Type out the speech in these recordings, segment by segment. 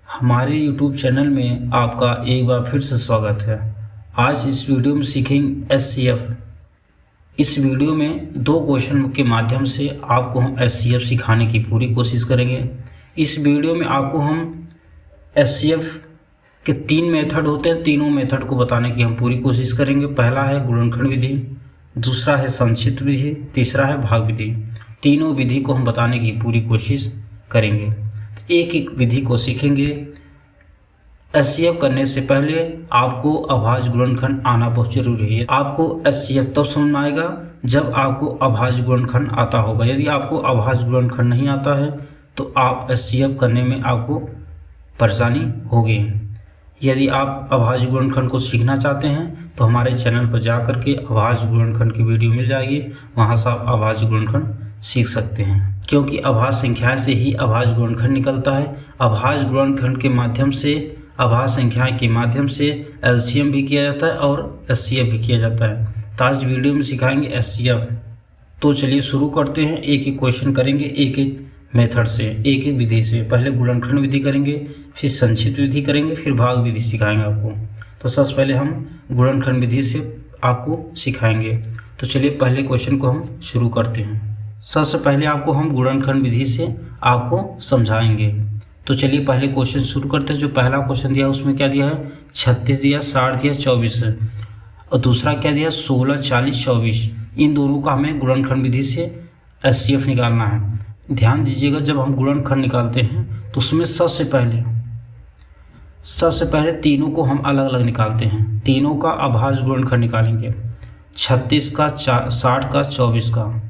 हमारे YouTube channel में आपका एक बार फिर से स्वागत है। आज इस वीडियो में सीखेंगे SCF। इस वीडियो में दो क्वेश्चन के माध्यम से आपको हम SCF सिखाने की पूरी कोशिश करेंगे। इस वीडियो में आपको हम SCF के 3 मेथड होते हैं, तीनों मेथड को बताने की हम पूरी कोशिश करेंगे। पहला है गुणनखंड विधि, दूसरा है संक्षिप्त विधि, तीसरा है भाग विधि। तीनों विधि को हम बताने की पूरी कोशिश करेंगे। एक एक विधि को सीखेंगे। SCF करने से पहले आपको अभाज्य गुणनखंड आना बहुत जरूरी है। आपको SCF तब समझ में आएगा जब आपको अभाज्य गुणनखंड आता होगा। यदि आपको अभाज्य गुणनखंड नहीं आता है तो आप SCF करने में आपको परेशानी होगी। यदि आप अभाज्य गुणनखंड को सीखना चाहते हैं तो हमारे चैनल पर जा कर के अभाज्य गुणनखंड की वीडियो मिल जाएगी, वहाँ से आप अभाज्य गुणनखंड सीख सकते हैं। क्योंकि अभाज्य संख्याएं से ही अभाज्य गुणनखंड निकलता है। अभाज्य गुणनखंड के माध्यम से, अभाज्य संख्याएं के माध्यम से LCM भी किया जाता है और SCF भी किया जाता है। तो आज वीडियो में सिखाएंगे SCF। तो चलिए शुरू करते हैं। एक एक क्वेश्चन करेंगे, एक एक मेथड से, एक एक विधि से। पहले गुणनखंड विधि करेंगे, फिर संक्षिप्त विधि करेंगे, फिर भाग विधि सिखाएंगे आपको। तो सबसे पहले हम गुणनखंड विधि से आपको सिखाएंगे। तो चलिए पहले क्वेश्चन को हम शुरू करते हैं। सबसे पहले आपको हम गुणनखंड विधि से आपको समझाएंगे। तो चलिए पहले क्वेश्चन शुरू करते हैं। जो पहला क्वेश्चन दिया उसमें क्या दिया है, 36 दिया, 60 दिया, 24 है। और दूसरा क्या दिया, 16, 40, 24। इन दोनों का हमें गुणनखंड विधि से SCF निकालना है। ध्यान दीजिएगा, जब हम गुणनखंड निकालते हैं तो उसमें सबसे पहले तीनों को हम अलग अलग निकालते हैं। तीनों का अभाज्य गुणनखंड निकालेंगे, 36 का, 60 का, 24 का।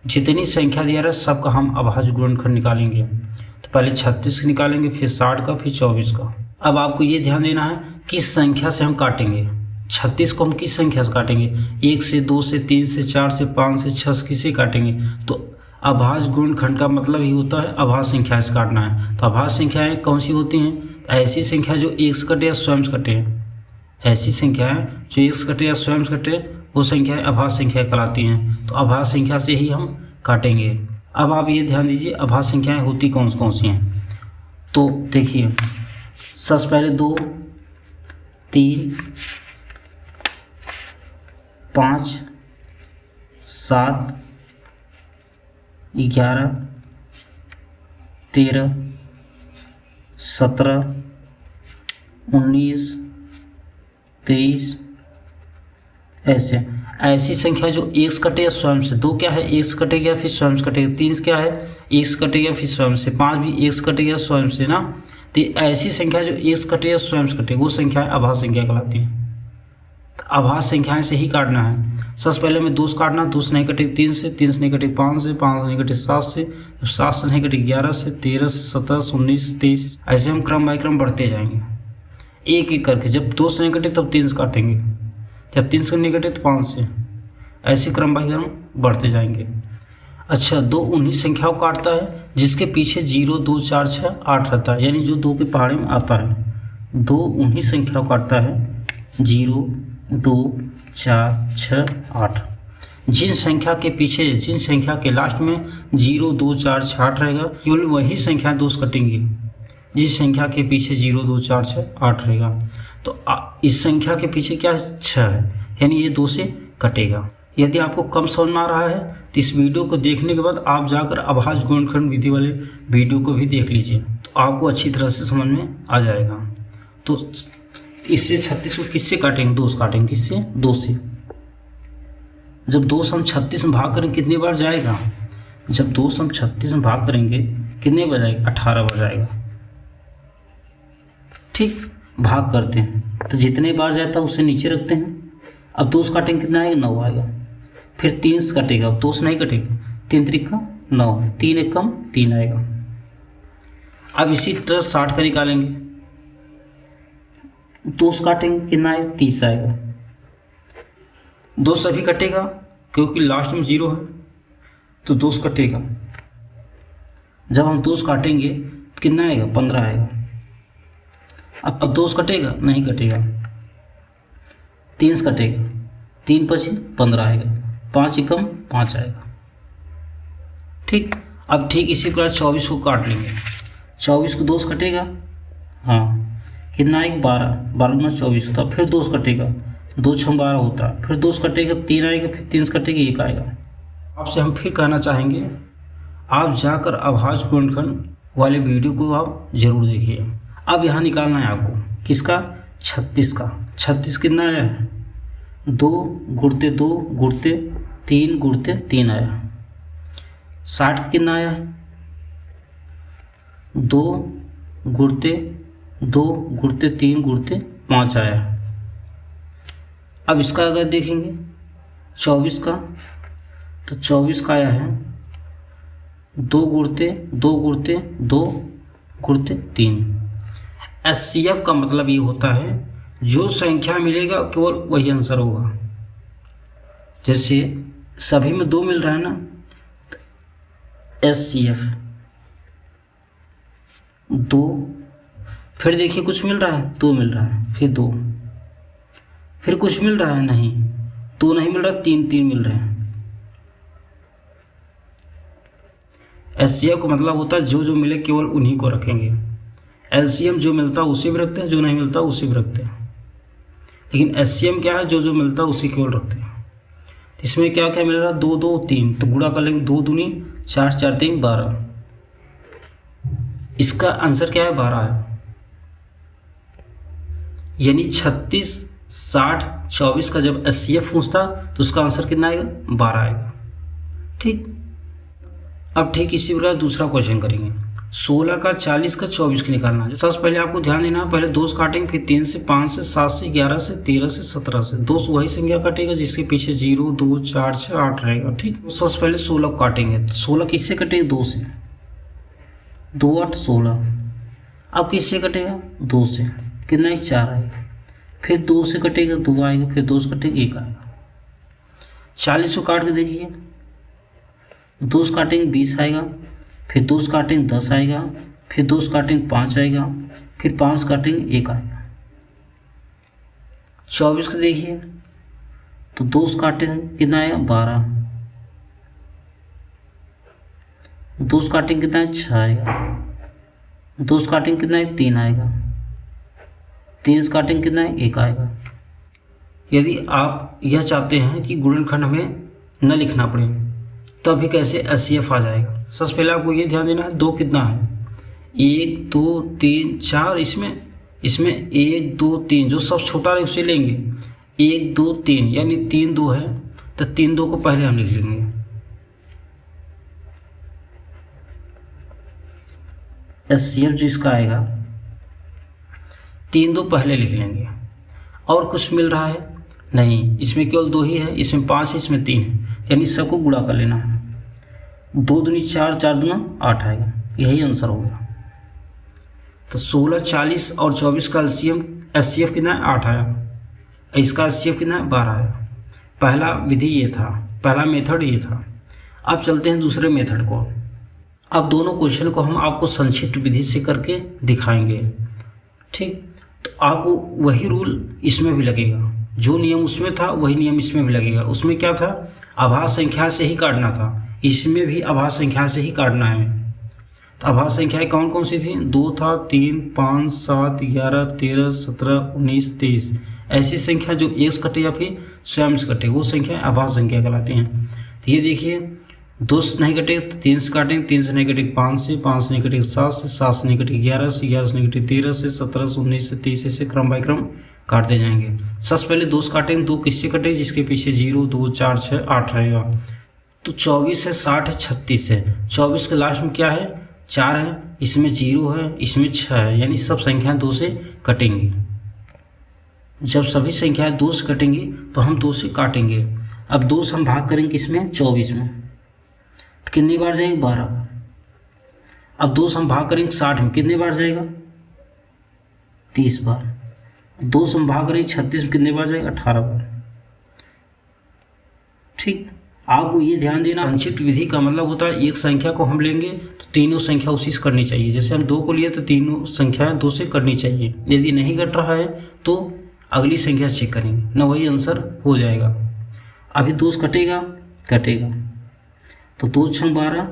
जितनी संख्या दिया रहा है सबका हम अभाज्य गुणनखंड निकालेंगे। तो पहले 36 निकालेंगे, फिर 60 का, फिर 24 का। अब आपको ये ध्यान देना है किस संख्या से हम काटेंगे। 36 को हम किस संख्या से काटेंगे, 1 से, 2 से, 3 से, 4 से, 5 से, 6 किससे काटेंगे। तो अभाज्य गुणनखंड का मतलब ही होता है अभाज्य संख्या से काटना है। तो अभाज्य संख्याएँ कौन सी होती हैं, ऐसी संख्या जो 1 से कटे या स्वयं से कटे। ऐसी संख्याएँ जो 1 से कटे या स्वयं से कटे वो संख्याएं अभाज्य संख्या कहलाती हैं। तो अभाज्य संख्या से ही हम काटेंगे। अब आप ये ध्यान दीजिए अभाज्य संख्याएं होती कौन सी हैं। तो देखिए सबसे पहले 2, 3, 5, 7, 11, 13, 17, 19, 23। ऐसी संख्या जो 1 से कटे या स्वयं से। 2 क्या है, 1 से कटेगा फिर स्वयं से कटेगा। 3 क्या है, 1 से कटेगा फिर स्वयं से। 5 भी 1 से कटेगा स्वयं से ना। तो ऐसी संख्या जो 1 से कटे या स्वयं से कटे वो संख्याएं अभाज्य संख्या कहलाती हैं। तो अभाज्य संख्याएं से ही काटना है। सबसे पहले हमें 2 से काटना, 2 से नहीं कटेगा 3 से, 3 से नहीं कटेगा 5 से, 5 से नहीं कटेगा 7 से, 7 से नहीं कटेगा 11 से, 13 से, 17 से, 19 से, 23। ऐसे हम क्रम बाई क्रम बढ़ते जाएंगे एक एक करके। जब 2 से नहीं कटे तब 3 से काटेंगे, जब 3 से नहीं कटे तो 5 से। ऐसे क्रम बाई क्रम बढ़ते जाएंगे। अच्छा, 2 उन्हीं संख्याओं को काटता है जिसके पीछे 0, 2, 4, 6, 8 रहता है, यानी जो 2 के पहाड़े में आता है। 2 उन्हीं संख्याओं को काटता है 0, 2, 4, 6, 8। जिन संख्या के पीछे, जिन संख्या के लास्ट में 0, 2, 4, 6, 8 रहेगा, केवल वही संख्या 2 से कटेंगी। जिस संख्या के पीछे 0, 2, 4, 6, 8 रहेगा। तो इस संख्या के पीछे क्या है, 6 है, यानी ये 2 से कटेगा। यदि आपको कम समझ में आ रहा है तो इस वीडियो को देखने के बाद आप जाकर अभाज्य गुणनखंड विधि वाले वीडियो को भी देख लीजिए, तो आपको अच्छी तरह से समझ में आ जाएगा। तो इससे 36 को किससे काटेंगे, 2 से काटेंगे। किससे, 2 से। जब 2 से हम 36 में भाग करेंगे कितनी बार जाएगा, जब 2 से हम 36 में भाग करेंगे कितने बार जाएगा, 18 बार जाएगा। ठीक, भाग करते हैं तो जितने बार जाता है उसे नीचे रखते हैं। अब 2 से काटेंगे कितना आएगा, 9 आएगा। फिर 3 से कटेगा, अब 2 से नहीं कटेगा, 3 त्रिका 9, 3 एक कम 3 आएगा। अब इसी तरह 60 का निकालेंगे, 2 से काटेंगे कितना आएगा, 30 आएगा। 2 से भी कटेगा क्योंकि लास्ट में 0 है तो 2 से कटेगा। जब हम 2 से काटेंगे कितना आएगा, 15 आएगा। अब 2 से कटेगा, नहीं कटेगा। 3 से कटेगा, 3 पची 15 आएगा, 5 एकम 5 आएगा। ठीक, अब ठीक इसी प्रकार 24 को काट लेंगे। 24 को 2 से कटेगा हाँ, कितना आएगा 12, 12 दूना 24 होता है, फिर 2 से कटेगा, 2 6 12 होता है, फिर 2 से कटेगा 3 आएगा, फिर 3 से कटेगा 1 आएगा। आपसे हम फिर कहना चाहेंगे, आप जाकर अभाज्य गुणनखंड वाले वीडियो को आप ज़रूर देखिए। अब यहाँ निकालना है आपको किसका, 36 का। 36 कितना आया है, 2 गुणते 2 गुणते 3 गुणते 3 आया। 60 का कितना आया है, 2 गुणते 2 गुणते 3 गुणते 5 आया। अब इसका अगर देखेंगे 24 का, तो 24 का आया है 2 गुणते 2 गुणते 2 गुणते 3। HCF का मतलब ये होता है जो संख्या मिलेगा केवल वही आंसर होगा। जैसे सभी में 2 मिल रहा है ना, HCF 2, फिर देखिए कुछ मिल रहा है, 2 मिल रहा है, फिर 2, फिर कुछ मिल रहा है, नहीं 2 नहीं मिल रहा, 3 3 मिल रहे हैं। HCF का मतलब होता है जो जो मिले केवल उन्हीं को रखेंगे। LCM जो मिलता है उसे भी रखते हैं, जो नहीं मिलता उसे भी रखते हैं। लेकिन HCM क्या है, जो जो मिलता है उसे केवल रखते हैं। इसमें क्या क्या मिल रहा है, 2 2 3, तो गुणा कर लेंगे, 2 दूनी 4 4 3 12। इसका आंसर क्या है, 12 है। यानी 36 60 24 का जब HCF पूछता तो उसका आंसर कितना आएगा, 12 आएगा। ठीक, अब ठीक इसी प्रकार दूसरा क्वेश्चन करेंगे। 16 का 40 का 24 का निकालना है। सबसे पहले आपको ध्यान देना है, पहले 2 से काटेंगे, फिर 3 से 5 से 7 से 11 से 13 से 17 से। 2 से वही संख्या कटेगा जिसके पीछे 0 2 4 6 8 रहेगा। ठीक, तो सबसे पहले 16 काटेंगे, तो 16 किससे कटेगा, 2 से, 2 8 16। अब किससे कटेगा, 2 से, कितना 4 आएगा, फिर 2 से कटेगा 2 आएगा, फिर 2 से कटेगा 1 आएगा। 40 को काट के देखिए, 2 से काटेंगे 20 आएगा, फिर 2 से काटेंगे 10 आएगा, फिर 2 से काटेंगे 5 आएगा, फिर 5 से काटेंगे 1 आएगा। 24 को देखिए, तो 2 से काटेंगे कितना आएगा, 12, 2 से काटेंगे कितना है, 6 आएगा, 2 से काटेंगे कितना है, 3 आएगा, 3 से काटेंगे कितना है, 1 आएगा। यदि आप यह चाहते हैं कि गुणनखंड हमें न लिखना पड़े, तो अभी कैसे HCF आ जाएगा। सबसे पहले आपको ये ध्यान देना है, 2 कितना है, 1 2 3 4, इसमें 1 2 3 जो सब छोटा है उसे लेंगे, 1 2 3 यानी 3 2 है, तो 3 2 को पहले हम लिख लेंगे। HCF जो इसका आएगा 3 2 पहले लिख लेंगे। और कुछ मिल रहा है नहीं, इसमें केवल 2 ही है, इसमें 5 है, इसमें 3 है, यानी सबको गुणा कर लेना है। 2 दूनी 4 4 दूना 8 आएगा, यही आंसर होगा। तो 16 40 और 24 का HCF कितना है, 8 आया। इसका HCF कितना है, 12 आया। पहला विधि ये था, पहला मेथड ये था। अब चलते हैं दूसरे मेथड को। अब दोनों क्वेश्चन को हम आपको संक्षिप्त विधि से करके दिखाएंगे। ठीक, तो आपको वही रूल इसमें भी लगेगा, जो नियम उसमें था वही नियम इसमें भी लगेगा। उसमें क्या था, आभाज्य संख्या से ही काटना था, इसमें भी आभाज्य संख्या से ही काटना है हमें। तो आभाज्य संख्याएं कौन कौन सी थी, 2 था, 3 5 7 11 13 17 19 23। ऐसी संख्या जो 1 से कटे या फिर स्वयं से कटे, वो संख्या आभाज्य संख्या कहलाती हैं। तो ये देखिए, 2 से नहीं कटे तो 3 से काटेंगे, 3 से नहीं कटेगा 5 से, 5 से नहीं कटेगा 7 से, 7 से नहीं कटेगा 11 से, 11 से नहीं कटेगा 13 से, 17 से, 19 से, 30 से क्रम बाय क्रम काटते जाएंगे। सबसे पहले 2 से काटेंगे, 2 किससे कटेगा, जिसके पीछे 0 2 4 6 8 रहेगा। तो 24 है, 60 है, 36 है। 24 के लास्ट में क्या है, 4 है, इसमें 0 है, इसमें 6 है, यानी सब संख्याएं 2 से कटेंगी। जब सभी संख्याएं 2 से कटेंगी तो हम 2 से काटेंगे। अब 2 से हम भाग करेंगे किसमें, 24 में, तो कितनी बार जाएगी, 12 बार। अब 2 से हम भाग करेंगे 60 में, कितने बार जाएगा, 30 बार। 2 से हम भाग करेंगे 36 में, कितने बार जाएगा, 18 बार। ठीक, आपको ये ध्यान देना, संक्षिप्त विधि का मतलब होता है एक संख्या को हम लेंगे तो तीनों संख्या उसी से करनी चाहिए। जैसे हम 2 को लिए तो तीनों संख्याएं 2 से करनी चाहिए। यदि नहीं कट रहा है तो अगली संख्या चेक करेंगे, न वही आंसर हो जाएगा। अभी 2 से कटेगा, तो 2 6 12,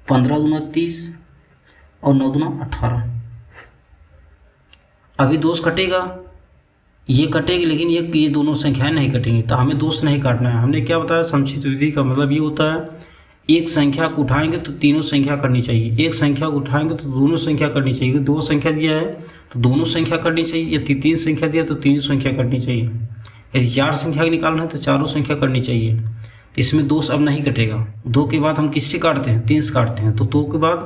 15 दूना 30 और 9 दूना 18। अभी दोष कटेगा, ये कटेगी, लेकिन ये दोनों संख्याएं नहीं कटेंगी, तो हमें दोष नहीं काटना है। हमने क्या बताया, संक्षिप्त विधि का मतलब ये होता है एक संख्या को उठाएंगे तो तीनों संख्या करनी चाहिए, एक संख्या को उठाएंगे तो दोनों संख्या करनी चाहिए। दो संख्या दिया है तो दोनों संख्या करनी चाहिए, यदि तीन संख्या दिया तो तीनों संख्या करनी चाहिए, यदि चार संख्या निकालना है तो चारों संख्या करनी चाहिए। तो इसमें दोष अब नहीं कटेगा। दो के बाद हम किससे काटते हैं, तीन से काटते हैं, तो दो के बाद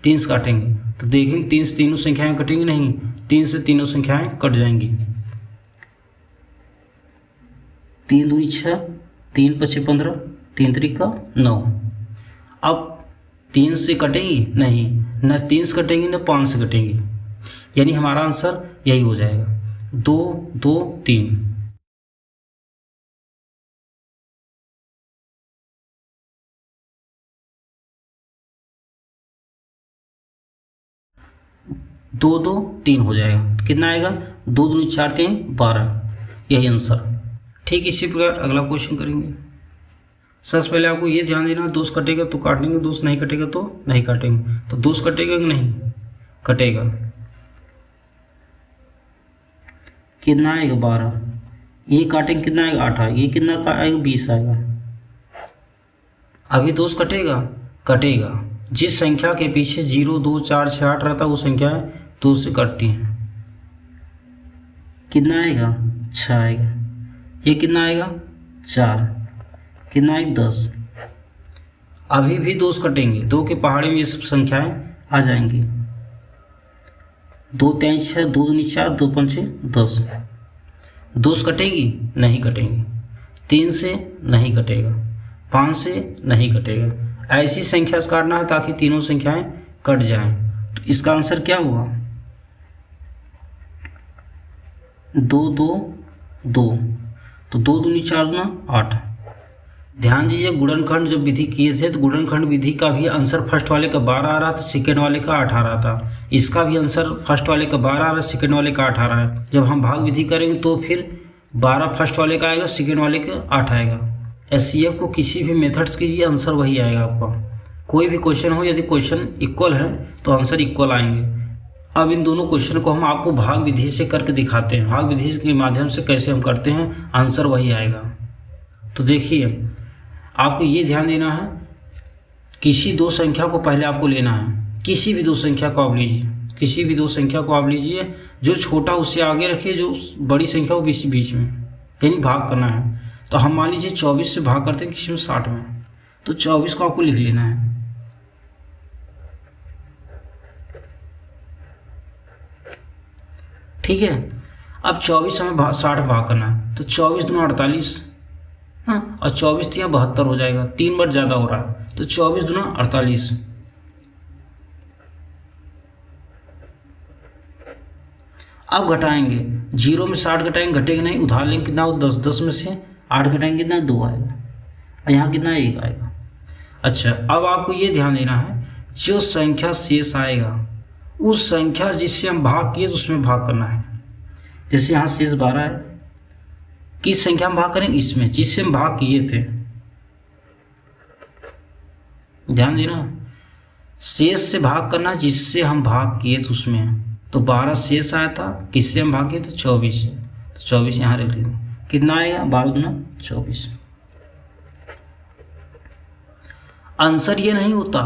तीन से काटेंगे तो देखेंगे तीन से तीनों संख्याएं कटेंगी नहीं, तीन से तीनों संख्याएं कट जाएंगी। तीन दूनी 6, 3 पचे 15, 3 त्रिका 9। अब 3 से कटेंगी नहीं, न 3 से कटेंगी न 5 से कटेंगी, यानी हमारा आंसर यही हो जाएगा 2 2 3। दो दो तीन हो जाएगा, तो कितना आएगा 2 दूनी 4 3 12, यही आंसर। ठीक इसी प्रकार अगला क्वेश्चन करेंगे। सबसे पहले आपको ये ध्यान देना, दोष कटेगा तो काट लेंगे, दोष नहीं कटेगा तो नहीं काटेंगे। तो दोष कटेगा कि नहीं, कटेगा, कितना आएगा 12, ये काटेंगे कितना आएगा 8 आएगा, ये कितना आएगा 20 आएगा। अभी दोष कटेगा, कटेगा, जिस संख्या के पीछे 0 2 4 6 8 रहता है वो संख्याएं दो से कटती हैं। कितना आएगा 6 आएगा, ये कितना आएगा 4, कितना आएगा 10। अभी भी दोष कटेंगे, 2 के पहाड़े में ये सब संख्याएं आ जाएंगी। 2 3 6, 2 दूनी 4, 2 पंचे 10। दोष कटेंगी नहीं कटेंगी, 3 से नहीं कटेगा, 5 से नहीं कटेगा। ऐसी संख्या से काटना है ताकि तीनों संख्याएं कट जाएं। तो इसका आंसर क्या होगा 2 2 2, तो 2 दूनी 4 गुना 8। ध्यान दीजिए, गुणनखंड जब विधि किए थे तो गुणनखंड विधि का भी आंसर फर्स्ट वाले का 12 आ रहा था, सेकेंड वाले का 8 आ रहा था। इसका भी आंसर फर्स्ट वाले का 12 आ रहा है, सेकेंड वाले का 8 आ रहा है। जब हम भाग विधि करेंगे तो फिर 12 फर्स्ट वाले का आएगा, सेकेंड वाले का 8 आएगा। एचसीएफ को किसी भी मेथड्स कीजिए आंसर वही आएगा आपका। कोई भी क्वेश्चन हो, यदि क्वेश्चन इक्वल है तो आंसर इक्वल आएंगे। अब इन दोनों क्वेश्चन को हम आपको भाग विधि से करके दिखाते हैं। भाग विधि के माध्यम से कैसे हम करते हैं, आंसर वही आएगा। तो देखिए, आपको ये ध्यान देना है, किसी दो संख्या को पहले आपको लेना है। किसी भी दो संख्या को आप लीजिए, किसी भी दो संख्या को आप लीजिए, जो छोटा उससे आगे रखिए, जो बड़ी संख्या वो बीच में, यानी भाग करना है। तो हम मान लीजिए 24 से भाग करते हैं किसी में 60 में, तो 24 को आपको लिख लेना है। ठीक है, अब 24 हमें 60 भाग करना है, तो 24 दूना 48, हाँ, और 24 तिया 72 हो जाएगा। 3 बार ज़्यादा हो रहा है, तो 24 दूना 48। अब घटाएंगे, 0 में 60 घटाएंगे, घटेगा नहीं, उधार लेंगे कितना हो 10, 10 में से 8 घटाएंगे कितना 2 आएगा, और यहाँ कितना 1 आएगा। अच्छा, अब आपको ये ध्यान देना है, जो संख्या शेष आएगा उस संख्या जिससे हम भाग किए तो उसमें भाग करना है। जैसे यहाँ शेष 12 है, किस संख्या में भाग करें, इसमें जिससे हम भाग किए थे। ध्यान देना, शेष से भाग करना जिससे हम भाग किए थे उसमें। तो 12 शेष आया था, किससे हम भाग किए थे 24 से, तो 24 यहाँ रख लेंगे, कितना आएगा 12 दूना 24। आंसर ये नहीं होता,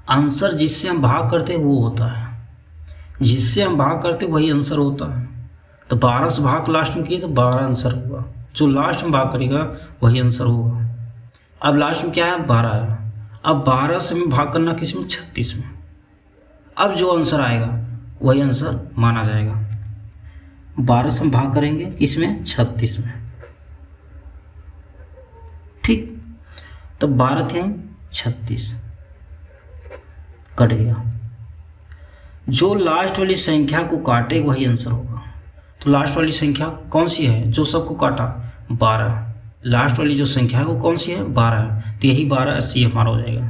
आंसर जिससे हम भाग करते वो होता है, जिससे हम भाग करते वही आंसर होता है। तो 12 से भाग लास्ट में किए तो 12 आंसर होगा, जो लास्ट में भाग करेगा वही आंसर होगा। अब लास्ट में क्या है 12 है, अब 12 से हमें भाग करना किस में 36 में। अब जो आंसर आएगा वही आंसर माना जाएगा। 12 से हम भाग करेंगे किसमें 36 में। ठीक, तो 12 थे 36 कट गया। जो लास्ट वाली संख्या को काटे वही आंसर होगा। तो लास्ट वाली संख्या कौन सी है जो सबको काटा 12, लास्ट वाली जो संख्या है वो कौन सी है 12 है, तो यही 12 80 हमारा हो जाएगा।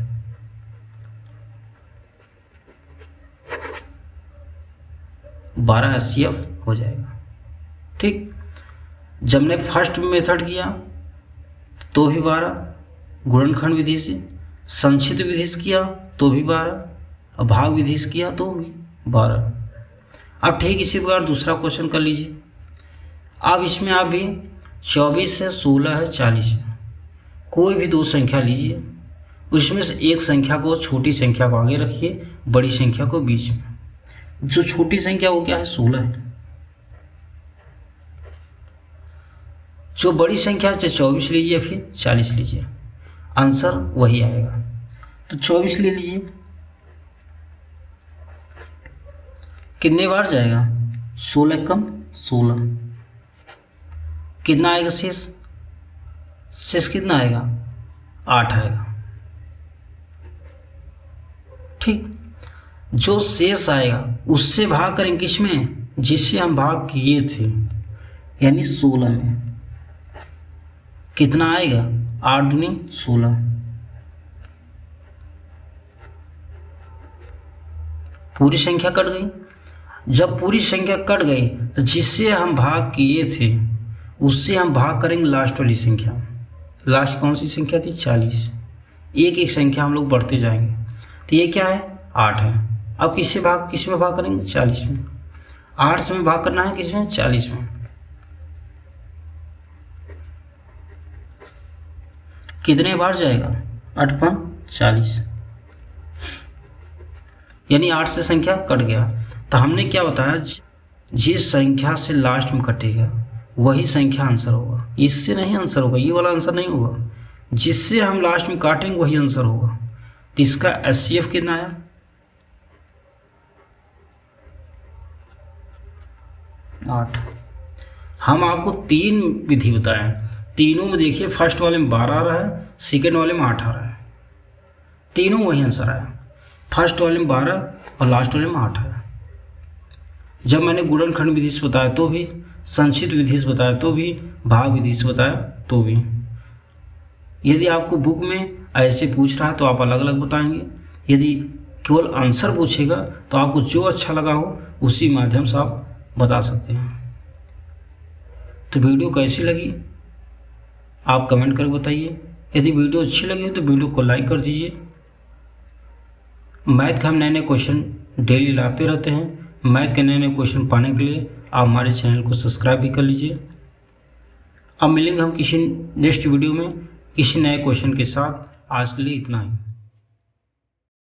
बारह HCF हो जाएगा। ठीक, जब ने फर्स्ट मेथड किया तो भी 12, गुणनखंड विधि से, संक्षिप्त विधि से किया तो भी 12, और भाग विधि से किया तो भी 12। अब ठीक इसी प्रकार दूसरा क्वेश्चन कर लीजिए। अब इसमें आप भी 24 है, 16 है, 40 है, कोई भी दो संख्या लीजिए, उसमें से एक संख्या को, छोटी संख्या को आगे रखिए, बड़ी संख्या को बीच में। जो छोटी संख्या वो क्या है, 16 है। जो बड़ी संख्या है, चाहे 24 लीजिए फिर 40 लीजिए, आंसर वही आएगा। तो 24 ले लीजिए, कितने बार जाएगा, 16 कम 16, कितना आएगा शेष, शेष कितना आएगा, 8 आएगा। ठीक, जो शेष आएगा उससे भाग करेंगे किसमें, जिससे हम भाग किए थे, यानी 16 में। कितना आएगा, 8 दूनी 16, पूरी संख्या कट गई। जब पूरी संख्या कट गई तो जिससे हम भाग किए थे उससे हम भाग करेंगे लास्ट वाली संख्या। लास्ट कौन सी संख्या थी, 40। एक एक संख्या हम लोग बढ़ते जाएंगे। तो ये क्या है, 8 है। अब किस में भाग करेंगे, 40 में। 8 से में भाग करना है किसमें, 40 में। कितने बार जाएगा, 8 × 40, यानी 8 से संख्या कट गया। तो हमने क्या बताया, जिस संख्या से लास्ट में कटेगा वही संख्या आंसर होगा, इससे नहीं आंसर होगा, ये वाला आंसर नहीं होगा। जिससे हम लास्ट में काटेंगे वही आंसर होगा। तो इसका HCF कितना आया, 8। हम आपको 3 विधि बताएं, तीनों में देखिए, फर्स्ट वाले में 12 आ रहा है, सेकेंड वाले में 8 आ रहा है, तीनों वही आंसर आया। फर्स्ट वाले में 12 और लास्ट वाले में 8 आया। जब मैंने गुणनखंड विधि से बताया तो भी, संक्षिप्त विधि से बताया तो भी, भाग विधि से बताया तो भी। यदि आपको बुक में ऐसे पूछ रहा है तो आप अलग अलग बताएंगे, यदि केवल आंसर पूछेगा तो आपको जो अच्छा लगा हो उसी माध्यम से आप बता सकते हैं। तो वीडियो कैसी लगी आप कमेंट कर बताइए। यदि वीडियो अच्छी लगी तो वीडियो को लाइक कर दीजिए। मैथ के हम नए नए क्वेश्चन डेली लाते रहते हैं। मैथ के नए नए क्वेश्चन पाने के लिए आप हमारे चैनल को सब्सक्राइब भी कर लीजिए। अब मिलेंगे हम किसी नेक्स्ट वीडियो में किसी नए क्वेश्चन के साथ। आज के लिए इतना ही।